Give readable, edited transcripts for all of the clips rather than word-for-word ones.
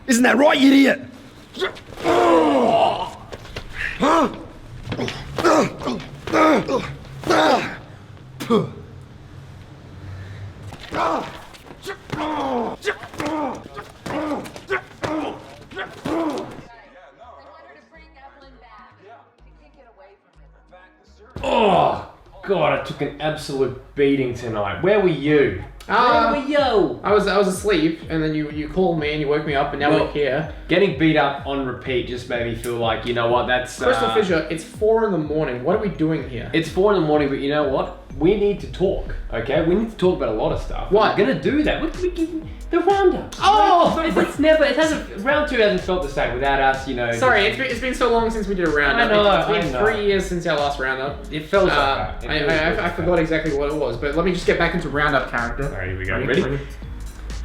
Isn't that right, you idiot? Oh, God, I took an absolute beating tonight. Where were you? Where were you? I was asleep, and then you called me and you woke me up, and now we're here. Getting beat up on repeat just made me feel like, you know what, that's... CrystalFissure, it's 4 in the morning. What are we doing here? It's 4 in the morning, but you know what? We need to talk, okay? We need to talk about a lot of stuff. What? We're gonna do that. The roundup. Oh! Round 2 hasn't felt the same without us, you know... Sorry, it's been so long since we did a roundup. It's been 3 years since our last roundup. It feels like that. I forgot exactly what it was, but let me just get back into roundup character. Alright, here we go. Ready?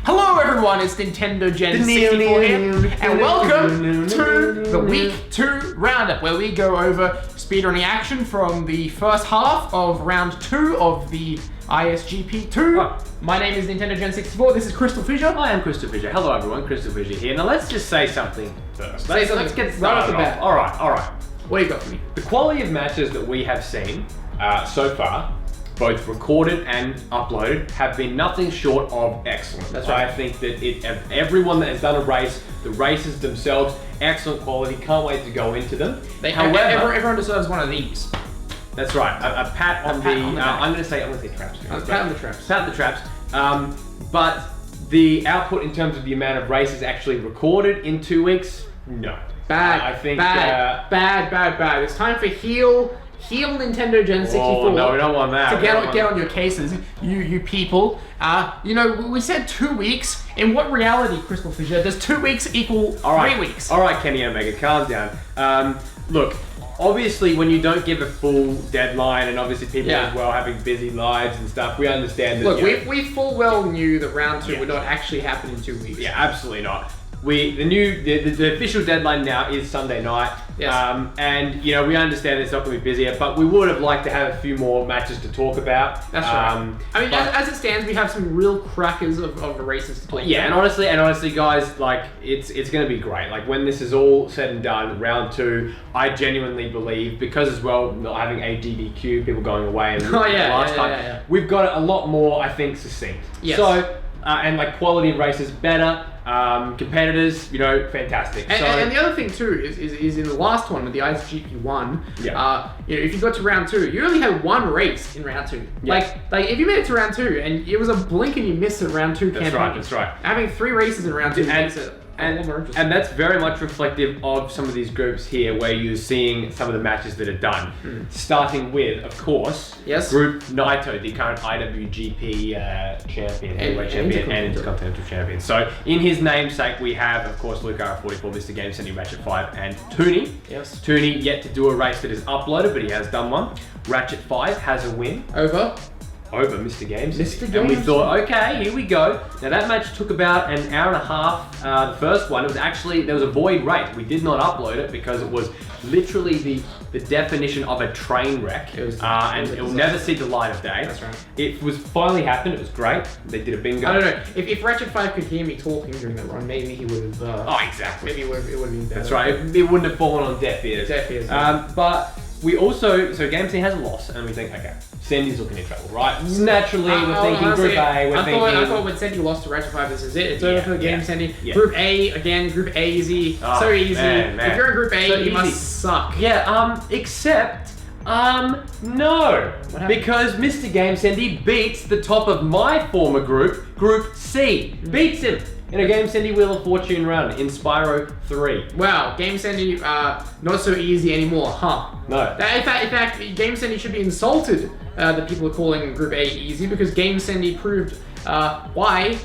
Hello everyone, it's Nintendogen64 here, and welcome to the Week 2 Roundup, where we go over speedrunning action from the first half of Round 2 of the ISGP2. Oh. My name is Nintendogen64, this is CrystalFissure. I am CrystalFissure. Hello everyone, CrystalFissure here. Now let's just say something first. Let's get started off the bat. Alright. What do you got for me? The quality of matches that we have seen so far, both recorded and uploaded, have been nothing short of excellent. That's right. I think that everyone that has done a race, the races themselves, excellent quality, can't wait to go into them. However, everyone deserves one of these. That's right, a pat on the I'm going to say traps. Pat on the traps. Pat on the traps. But the output in terms of the amount of races actually recorded in 2 weeks, no. Bad. I think bad. It's time for heel Nintendogen64. Oh, no, we don't want that. To get on your cases, you people. You know, we said 2 weeks. In what reality, CrystalFissure, does 2 weeks equal 3 weeks? All right, Kenny Omega, calm down. Look, obviously, when you don't give a full deadline, and obviously people as well having busy lives and stuff, we understand that. Look, we full well knew that round 2 would not actually happen in 2 weeks. Yeah, absolutely not. The official deadline now is Sunday night. Yes. And you know, we understand it's not going to be busier, but we would have liked to have a few more matches to talk about. That's right. I mean, as it stands, we have some real crackers of races to talk about. Yeah, and honestly, guys, like it's going to be great. Like when this is all said and done, round 2, I genuinely believe, because as well not having AGDQ, people going away, and last time, we've got it a lot more, I think, succinct. Yes. So and like quality of races better. Competitors, you know, fantastic. And the other thing too is in the last one with the ISGP1, you know, if you got to round 2, you only had 1 race in round 2. Yeah. Like if you made it to round 2 and it was a blink and you missed at round 2 campaign. That's right. Having 3 races in round 2 makes it and that's very much reflective of some of these groups here, where you're seeing some of the matches that are done. Starting with, of course, Group Naito, the current IWGP champion, heavyweight champion, and Intercontinental champion. So in his namesake, we have, of course, Luke R44, Mr. Game Sending Ratchet 5, and Tooney. Yes. Tooney yet to do a race that is uploaded, but he has done one. Ratchet 5 has a win. Over Mr. Games. And we thought, okay, here we go. Now that match took about an hour and a half. The first one, it was actually, there was a void race. We did not upload it because it was literally the definition of a train wreck. And it will never see the light of day. That's right. It was finally happened. It was great. They did a bingo. I don't know. If Ratchet 5 could hear me talking during that run, maybe he would have... oh, exactly. Maybe it would have been better. That's right. It wouldn't have fallen on deaf ears. But we also, so Game Team has a loss, and we think, okay, Sandy's looking in trouble, right? Naturally, we're thinking Group A, I thought when Sandy lost to Ratchet 5, this is it. It's over for the game, Sandy. Yeah. Group A, again, Group A easy. So easy. Man. If you're in Group A, so you must suck. Yeah, except, no. Because Mr. Game Sandy beats the top of my former group, Group C. Beats him in a Game Sandy Wheel of Fortune run in Spyro 3. Wow, Game Sandy, not so easy anymore, huh? No. In fact, Game Sandy should be insulted that people are calling Group A easy, because Game Sandy proved why,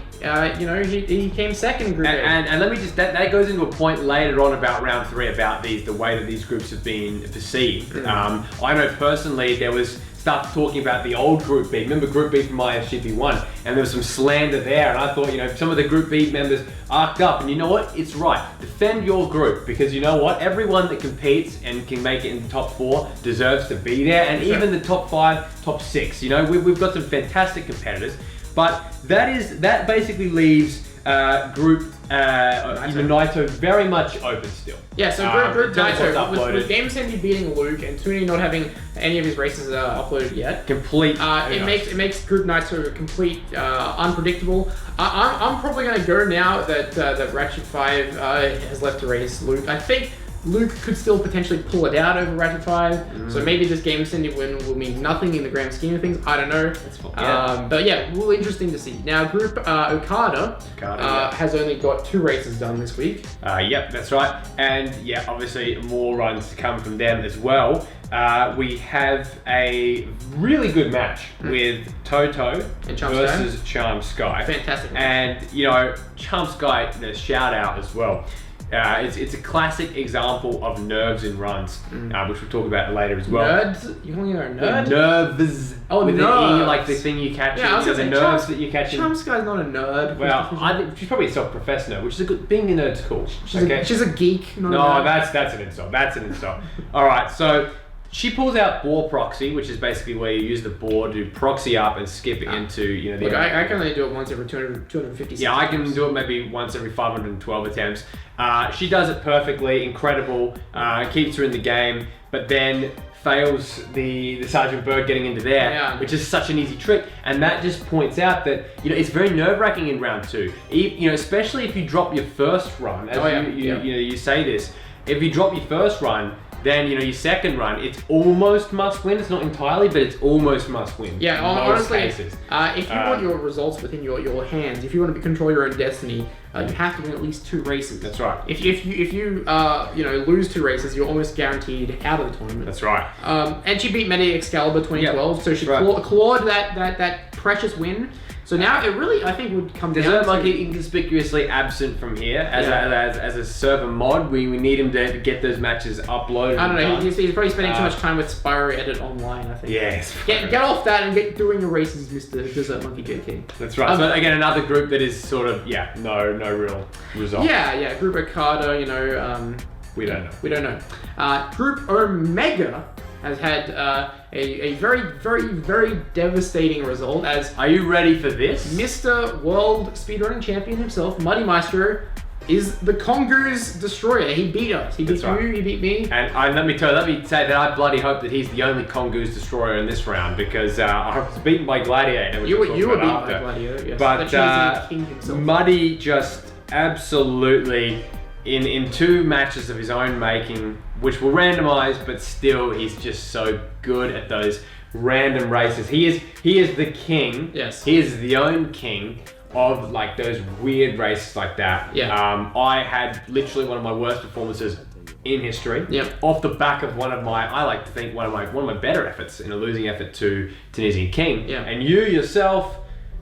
you know, he came second in Group A. And let me just, that goes into a point later on about round 3 about the way that these groups have been perceived. I know personally there was stuff talking about the old Group B. Remember Group B from ISGP1? And there was some slander there, and I thought, you know, some of the Group B members arced up, and you know what? It's right. Defend your group, because you know what? Everyone that competes and can make it in the top 4 deserves to be there, and even the top 5, top 6. You know, we've got some fantastic competitors, but that basically leaves Group even Naito very much open still. Yeah, so Group Naito, with Game Cindy beating Luke and Toonie not having any of his races uploaded yet. Complete. It makes Group Naito complete unpredictable. I'm probably going to go now that Ratchet 5 has left to race Luke. I think Luke could still potentially pull it out over Ratchet 5, so maybe this Game Cindy win will mean nothing in the grand scheme of things. I don't know. That's fine. But yeah, really interesting to see. Now, Group Okada has only got 2 races done this week. Yep, that's right. And yeah, obviously more runs to come from them as well. We have a really good match with Toto versus Charm Sky. Fantastic match. And, you know, Charm Sky, shout out as well. It's a classic example of nerves in runs, which we'll talk about later as well. Nerds? You only know nerd? Nerves. Oh, with nerves. the E, like the thing you catch. Yeah, I was the nerves that you catch. Charm Sky's not a nerd. Well, I think she's probably a self-professed nerd, which is a good. Being a nerd's cool. She's a geek. Not a nerd. That's an insult. That's an insult. All right, so. She pulls out board proxy, which is basically where you use the board to proxy up and skip it into, you know, the... Look, I can only do it once every 250 Yeah, I can do it maybe once every 512 attempts. She does it perfectly, incredible, keeps her in the game, but then fails the Sergeant Bird getting into there, which is such an easy trick. And that just points out that, you know, it's very nerve-wracking in round 2. You know, especially if you drop your first run, as you say this, if you drop your first run, then, you know, your second run, it's almost must win. It's not entirely, but it's almost must win. Yeah, honestly, if you want your results within your hands, if you want to control your own destiny, you have to win at least 2 races. That's right. If you lose 2 races, you're almost guaranteed out of the tournament. That's right. And she beat Medi Excalibur 2012, so she clawed that precious win. So now it really, I think, would come down to... Desert Monkey inconspicuously absent from here as a server mod. We need him to get those matches uploaded. I don't know, he's probably spending too much time with Spyro Edit Online, I think. Yes. Get off that and get doing your races, Mr. Desert Monkey JK. That's right. So again, another group that is sort of, no real result. Yeah, Group Okada, you know... we don't know. We don't know. Group Omega has had a very, very, very devastating result as... Are you ready for this? Mr. World Speedrunning Champion himself, Muddy Maestro, is the Kongo's destroyer. He beat us. He beat you, he beat me. And let me say that I bloody hope that he's the only Kongo's destroyer in this round, because I was beaten by Gladiator. Which you were beaten by Gladiator, yes. But Muddy just absolutely... In 2 matches of his own making, which were randomized, but still he's just so good at those random races. He is the king. Yes. He is the own king of like those weird races like that. Yeah. I had literally one of my worst performances in history. Yep. Off the back of one of my better efforts in a losing effort to Tunisian King. Yeah. And you yourself.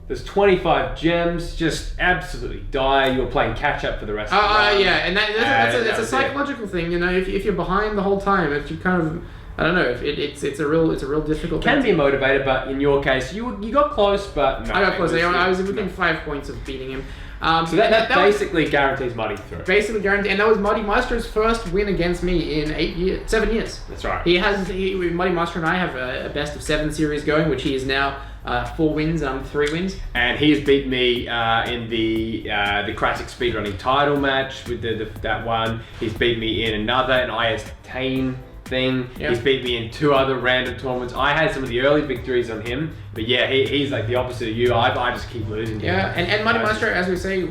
There's 25 gems, just absolutely die. You're playing catch up for the rest of the run. Yeah, and that's a psychological thing, you know. If you're behind the whole time, if you kind of, I don't know, if it's a real difficult. Can be motivated, but in your case, you got close, but no. I got close. I was within 5 points of beating him. So that basically guarantees Muddy through. Basically guaranteed, and that was Muddy Maestro's first win against me in 7 years. That's right. Muddy Maestro and I have a best of 7 series going, which he is now 4 wins and I'm 3 wins. And he has beat me in the Crassic speedrunning title match with that one. He's beat me in an IS-10 thing. Yep. He's beat me in 2 other random tournaments. I had some of the early victories on him, but yeah, he's like the opposite of you. I just keep losing. Yeah, and Muddy Maestro, as we say,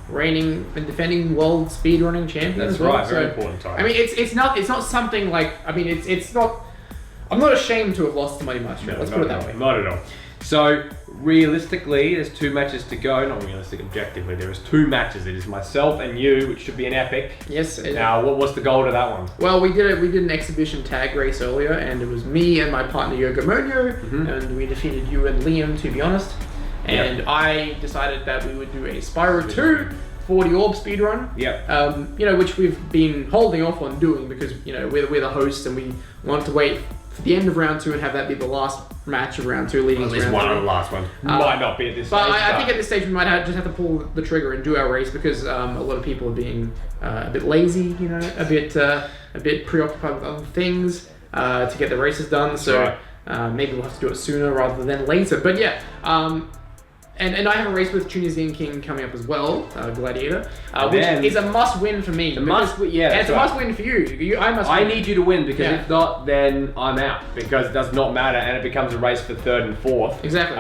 reigning and defending world speedrunning champion. That's right, very important title. I mean, it's not something like, I mean, it's not. I'm not ashamed to have lost to Muddy Maestro. No, let's put it that way. Not at all. So realistically, there's 2 matches to go. Not realistic, objectively, there is 2 matches. It is myself and you, which should be an epic. Yes. Now, what's the goal to that one? Well, we did an exhibition tag race earlier, and it was me and my partner Yogomonyo, and we defeated you and Liam, to be honest. And I decided that we would do a Spyro 2 40 orb speedrun. Yep. You know, which we've been holding off on doing because, you know, we're the hosts and we want to wait for the end of round 2 and have that be the last match of round 2 leading to round 3. At least one of the last one. Might not be at this stage. But I think at this stage we might just have to pull the trigger and do our race because a lot of people are being a bit lazy, you know, a bit preoccupied with other things to get the races done. So maybe we'll have to do it sooner rather than later. But yeah, And I have a race with Tunisian King coming up as well, Gladiator, which then- is a must-win for me. yeah, and it's a must-win for you. I need you to win because if not, then I'm out because it does not matter and it becomes a race for 3rd and 4th. Exactly.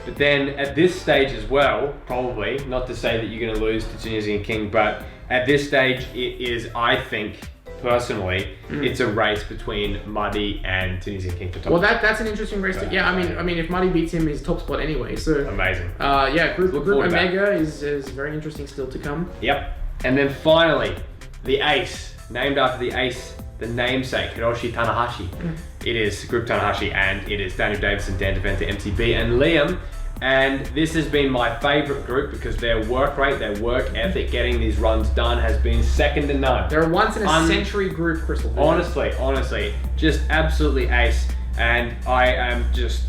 But then at this stage as well, probably, not to say that you're going to lose to Tunisian King, but at this stage it is, I think, personally, it's a race between Muddy and Tunisian King for top. Well, that's an interesting race. I mean, if Muddy beats him, he's top spot anyway. So amazing. Group Omega is very interesting still to come. Yep. And then finally, the ace, named after the ace, the namesake, Hiroshi Tanahashi. It is Group Tanahashi, and it is Daniel Davidson, Dan Deventer, MTB, and Liam. And this has been my favorite group because their work rate, their work ethic, getting these runs done has been second to none. They're a once in a century group, CrystalFissure. Honestly, just absolutely ace. And I am just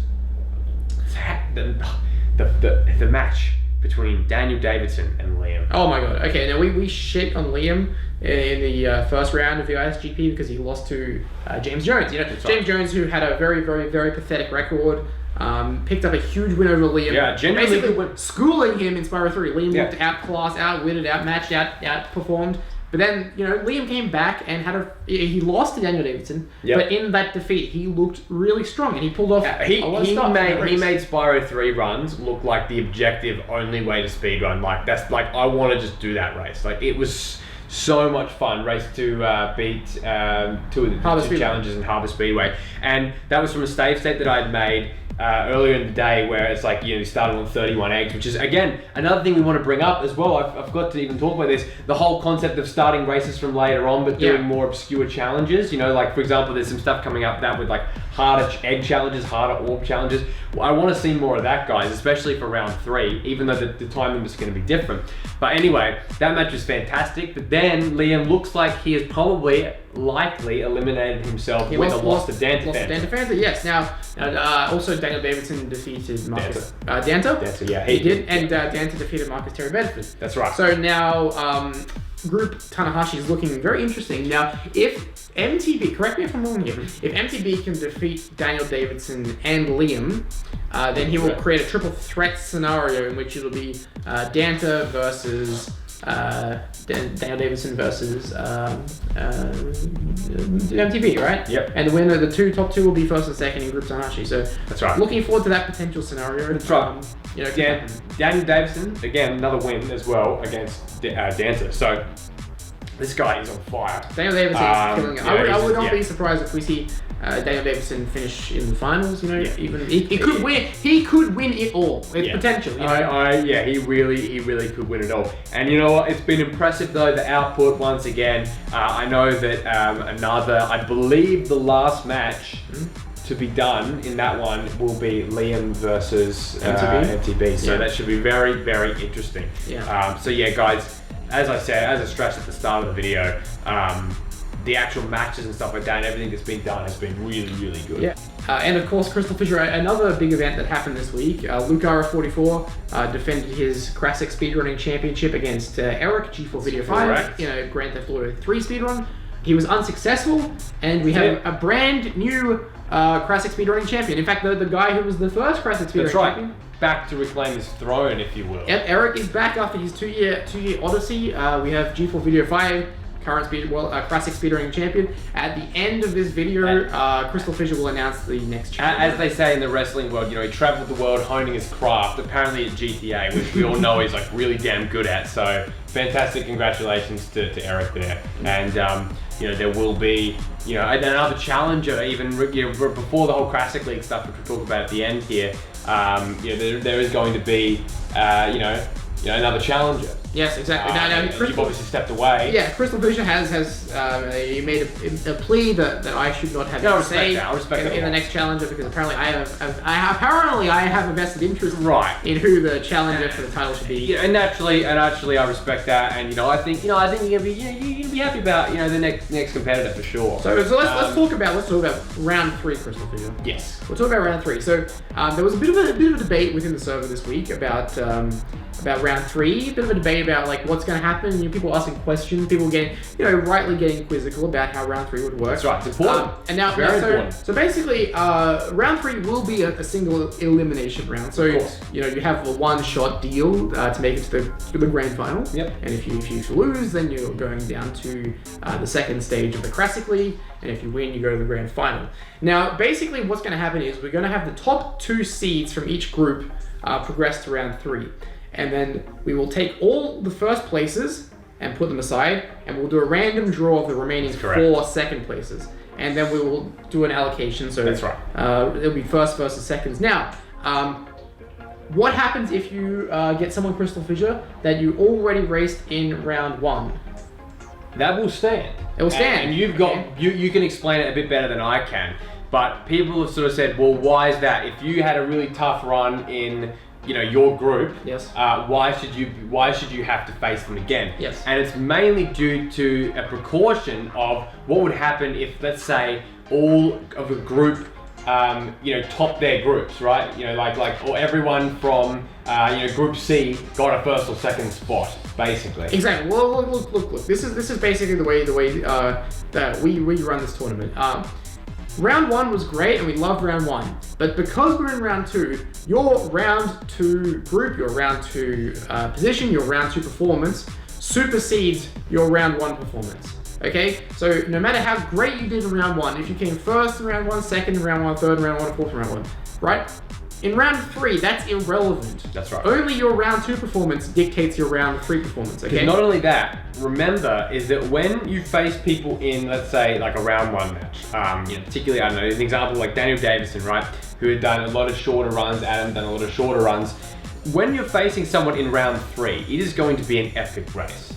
the match between Daniel Davidson and Liam. Oh my god. Okay, now we shit on Liam in the first round of the ISGP because he lost to James Jones. James Jones, who had a very, very, very pathetic record. Picked up a huge win over Liam. Yeah, genuinely basically schooling him in Spyro 3. Liam looked outclassed, outwitted, outmatched, outperformed. But then, Liam came back and he lost to Daniel Davidson. Yep. But in that defeat, he looked really strong and he pulled off a lot of stuff. He made Spyro 3 runs look like the objective only way to speedrun. I want to just do that race. It was so much fun. Race to beat two of the two challenges in Harbour Speedway. And that was from a save state that I'd made earlier in the day where it's you started on 31 eggs, which is, again, another thing we want to bring up as well. I've got to even talk about this. The whole concept of starting races from later on, but doing more obscure challenges. For example, there's some stuff coming up that with harder egg challenges, harder orb challenges. Well, I want to see more of that, guys, especially for round 3, even though the time limit is going to be different. But anyway, that match was fantastic. But then Liam looks like he has probably likely eliminated himself with a loss to Dan Deventer. Yes. Now, also Daniel Davidson defeated Marcus Danta. Yeah, he did, and Danta defeated Marcus Terry Bedford. That's right. So now, Group Tanahashi is looking very interesting. Now, if MTB, correct me if I'm wrong here, if MTB can defeat Daniel Davidson and Liam, then he will create a triple threat scenario in which it'll be Danta versus Daniel Davidson versus MTB, right? Yep. And the winner, the top two will be first and second in Group Tanahashi. So that's right. Looking forward to that potential scenario. That's right. Daniel Davidson, again, another win as well against Danta. So this guy is on fire. Daniel Davidson is killing it. I would not be surprised if we see Daniel Davidson finish in the finals. Even he could win. He could win it all. It's potential. He really could win it all. And you know what? It's been impressive though. The output once again. I know that I believe the last match to be done in that one will be Liam versus MTB. So that should be very, very interesting. Yeah. Guys. As I stressed at the start of the video, the actual matches and stuff like that, and everything that's been done has been really, really good. Yeah. And of course, CrystalFissure, another big event that happened this week. Lucara44 defended his Crassic Speedrunning Championship against Eric, G4 Video 5, Grand Theft Auto 3 speedrun. He was unsuccessful, and we have a brand new Crassic Speedrunning Champion. In fact, the guy who was the first Crassic Speedrunning Champion. Back to reclaim his throne, if you will. Yep, Eric is back after his two-year odyssey. We have G4 Video 5, current Crassic Speedrunning Champion. At the end of this video, CrystalFissure will announce the next champion. As they say in the wrestling world, he traveled the world honing his craft, apparently at GTA, which we all know he's really damn good at. So fantastic congratulations to Eric there. And there will be another challenger even before the whole Crassic League stuff, which we'll talk about at the end here. There is going to be another challenger. Yes, exactly. You've obviously stepped away. Yeah, CrystalFissure has made a plea that I should not have to say in the next challenger because apparently I have a vested interest in who the challenger for the title should be. Yeah, and naturally I respect that, and I think you're gonna be happy about the next competitor for sure. So let's talk about round 3, CrystalFissure. Yes. We'll talk about round 3. So there was a bit of a debate within the server this week about about round 3. A bit of a debate about like what's going to happen. You know, people asking questions, people getting, you know, rightly getting quizzical about how round 3 would work. That's right. It's important. And now, Very important. So basically, round 3 will be a single elimination round. So you know, you have a one-shot deal to make it to the grand final. Yep. And if you lose, then you're going down to the second stage of the Crassic League. And if you win, you go to the grand final. Now, basically, what's going to happen is we're going to have the top 2 seeds from each group progress to round 3. And then we will take all the first places and put them aside, and we'll do a random draw of the remaining 4 second places. And then we will do an allocation. So that's right. It'll be first versus seconds. Now, what happens if you get someone CrystalFissure that you already raced in round 1? That will stand. It will stand. And you've got you can explain it a bit better than I can. But people have sort of said, well, why is that? If you had a really tough run in, you know, your group, yes. Why should you have to face them again? Yes. And it's mainly due to a precaution of what would happen if, let's say, all of the group you know, top their groups, right? You know, like or everyone from you know, Group C got a first or second spot, basically. Exactly. Well, look. This is basically the way that we run this tournament. Round 1 was great, and we loved round 1. But because we're in round 2, your round 2 group, your round 2 position, your round 2 performance supersedes your round 1 performance. Okay, so no matter how great you did in round 1, if you came first in round 1, second in round 1, third in round 1, fourth in round 1, right? In round 3, that's irrelevant. That's right. Only your round 2 performance dictates your round 3 performance, okay? Not only that, remember is that when you face people in, let's say, like a round 1 match, you know, particularly, I don't know, an example like Daniel Davison, right, who had done a lot of shorter runs, Adam done a lot of shorter runs. When you're facing someone in round 3, it is going to be an epic race.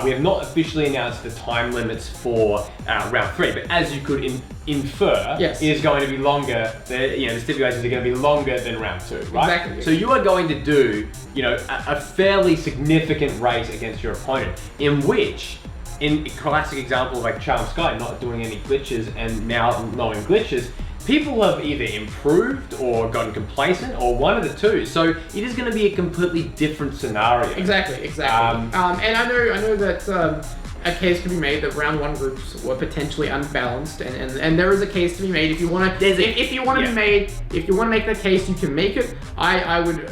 We have not officially announced the time limits for round 3, but as you could infer, yes. it is going to be longer. You know, the stipulations are going to be longer than round 2, right? Exactly. So you are going to do, you know, a fairly significant race against your opponent, in which, in a classic example like Charm Sky not doing any glitches and now knowing glitches, people have either improved or gotten complacent, or one of the two. So it is going to be a completely different scenario. Exactly. And I know that a case can be made that round 1 groups were potentially unbalanced, and there is a case to be made if you want to. If you want to make that case, you can make it. I would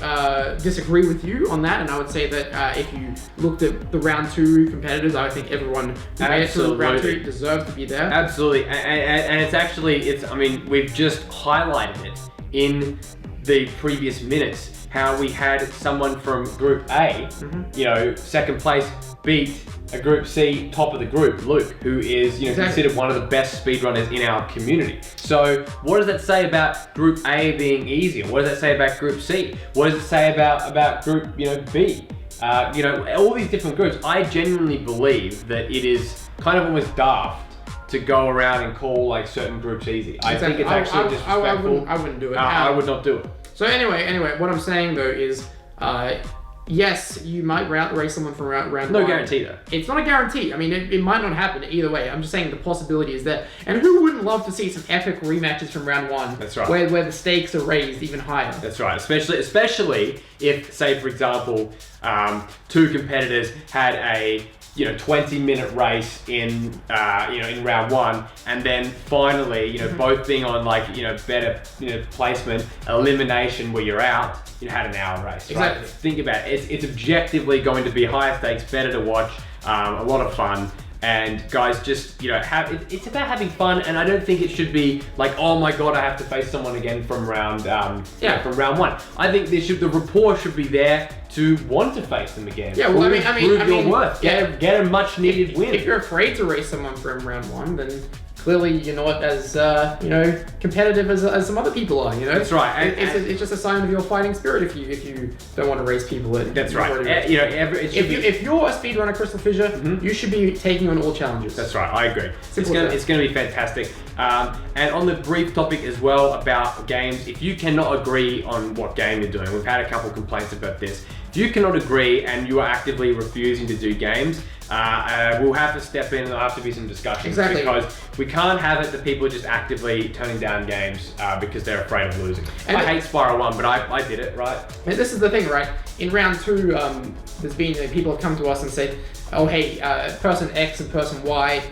disagree with you on that, and I would say that if you looked at the round 2 competitors, I would think everyone who made it to round 2 deserved to be there. Absolutely, and I mean, we've just highlighted it in the previous minutes how we had someone from Group A, you know, second place, beat a Group C top of the group, Luke, who is, you know, considered one of the best speedrunners in our community. So what does that say about Group A being easier? What does that say about Group C? What does it say about Group, you know, B? You know, all these different groups. I genuinely believe that it is kind of almost daft to go around and call like certain groups easy. I think it's actually disrespectful. I wouldn't do it. I would not do it. So anyway, what I'm saying though is, yes, you might race someone from round 1. No guarantee though. It's not a guarantee. I mean, it might not happen either way. I'm just saying the possibility is there. And who wouldn't love to see some epic rematches from round 1? That's right. Where the stakes are raised even higher. That's right. Especially if, say, for example, 2 competitors had a 20-minute race in in round 1, and then finally, both being on better placement, elimination where you're out, you had an hour race. Right? Exactly. Think about it. It's objectively going to be higher stakes, better to watch, a lot of fun. And guys, just it's about having fun, and I don't think it should be like, oh my god, I have to face someone again from round from round 1. I think the rapport should be there to want to face them again. Yeah, well, prove your worth. Get a much needed win. If you're afraid to race someone from round 1, then clearly you're not as competitive as some other people are. That's right. It's just a sign of your fighting spirit if you don't want to race people. That's right. If you're a speedrunner, CrystalFissure, you should be taking on all challenges. That's right. I agree. It's going to be fantastic. And on the brief topic as well about games, if you cannot agree on what game you're doing, we've had a couple complaints about this. If you cannot agree and you are actively refusing to do games, we'll have to step in and there'll have to be some discussion. Exactly. Because we can't have it that people are just actively turning down games because they're afraid of losing. And I hate Spyro 1, but I did it, right? And this is the thing, right? In round 2, there's been people have come to us and said, oh hey, person X and person Y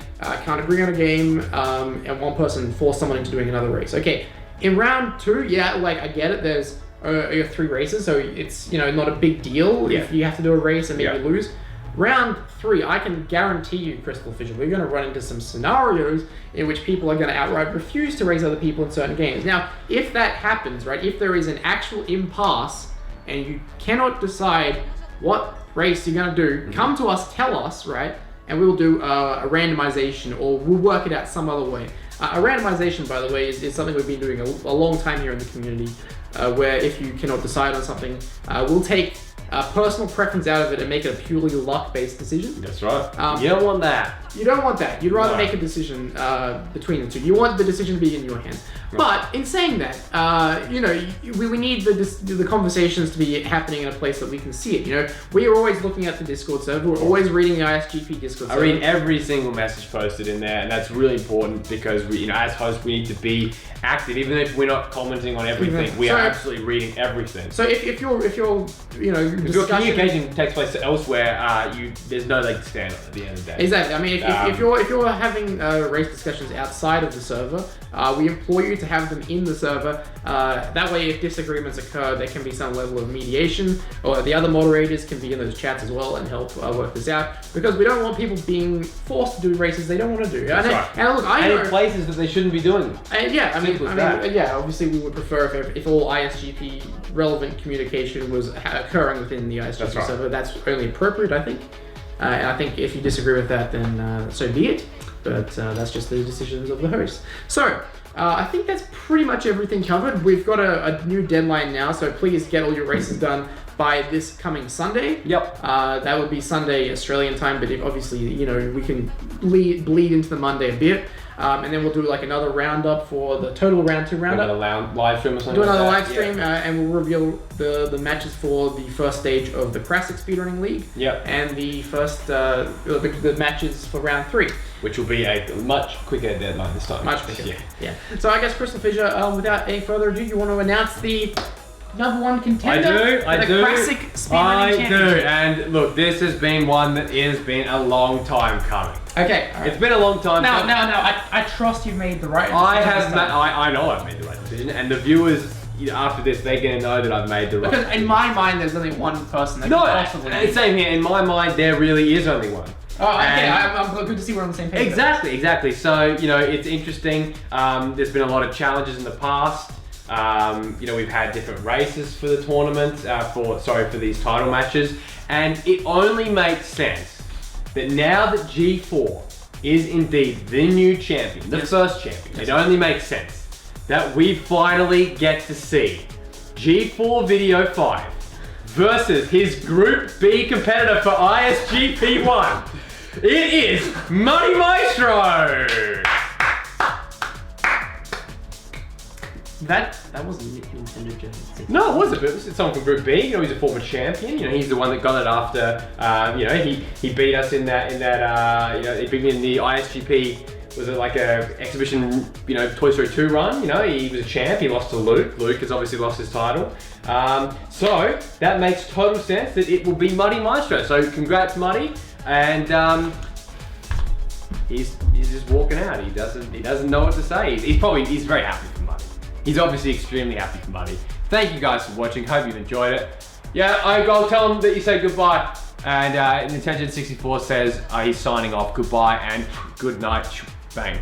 can't agree on a game, and one person forced someone into doing another race. Okay, in round 2, yeah, like I get it. There's 3 races, so it's not a big deal if you have to do a race and maybe lose. Round 3, I can guarantee you, CrystalFissure, we're going to run into some scenarios in which people are going to outright refuse to race other people in certain games. Now, if that happens, right, if there is an actual impasse and you cannot decide what race you're going to do, come to us, tell us, right, and we'll do a randomization or we'll work it out some other way. A randomization, by the way, is something we've been doing a long time here in the community, where if you cannot decide on something, we'll take personal preference out of it and make it a purely luck-based decision. That's right. You don't want that. You don't want that. You'd rather make a decision between the two. You want the decision to be in your hands. Right. But in saying that, we need the conversations to be happening in a place that we can see it. We are always looking at the Discord server. We're always reading the ISGP Discord server. I read every single message posted in there, and that's really important because we, as hosts, we need to be active, even if we're not commenting on everything. We are absolutely reading everything. So if your if your communication takes place elsewhere, there's no leg to stand on at the end of the day. Exactly. I mean, if you're having race discussions outside of the server, we implore you to have them in the server. That way, if disagreements occur, there can be some level of mediation, or the other moderators can be in those chats as well and help work this out. Because we don't want people being forced to do races they don't want to do. That's right. And look, I know in places that they shouldn't be doing them. Obviously we would prefer if all ISGP relevant communication was occurring within the ISGP server. That's only appropriate, I think. And I think if you disagree with that, then so be it. But that's just the decisions of the host. So I think that's pretty much everything covered. We've got a new deadline now, so please get all your races done by this coming Sunday. Yep. That would be Sunday Australian time, but obviously, we can bleed into the Monday a bit. And then we'll do like another roundup for the total round 2 roundup. Another live stream or something. Do another live stream, and we'll reveal the matches for the first stage of the Crassic Speedrunning League. Yep. And the first the matches for round 3, which will be a much quicker deadline this time. Much quicker. Yeah. So I guess CrystalFissure, without any further ado, you want to announce the #1 contender? I do. Crassic Speedrunning Championship. I do. And look, this has been one that has been a long time coming. Okay. Right. It's been a long time. No. I trust you've made the right decision. I know I've made the right decision, and the viewers, after this, they're gonna know that I've made the right. Because in my mind, there's only one person that can possibly. Same here. In my mind, there really is only one. Oh, okay. I'm good to see we're on the same page. Exactly. So it's interesting. There's been a lot of challenges in the past. We've had different races for the tournament, for these title matches, and it only makes sense that now that G4 is indeed the new champion, the first champion, it only makes sense that we finally get to see G4 Video 5 versus his Group B competitor for ISGP1. It is Muddy Maestro! That wasn't Nintendogen64. No, it wasn't. But it was someone from Group B. He's a former champion. He's the one that got it after. He beat us in that. He beat me in the ISGP. Was it like a exhibition? Toy Story 2 run. He was a champ. He lost to Luke. Luke has obviously lost his title. So that makes total sense that it will be Muddy Maestro. So congrats, Muddy. And he's just walking out. He doesn't know what to say. He's very happy for Muddy. He's obviously extremely happy for Muddy. Thank you guys for watching. Hope you've enjoyed it. Yeah, I'll tell him that you say goodbye. And Nintendogen64 says he's signing off. Goodbye and good night. Bang.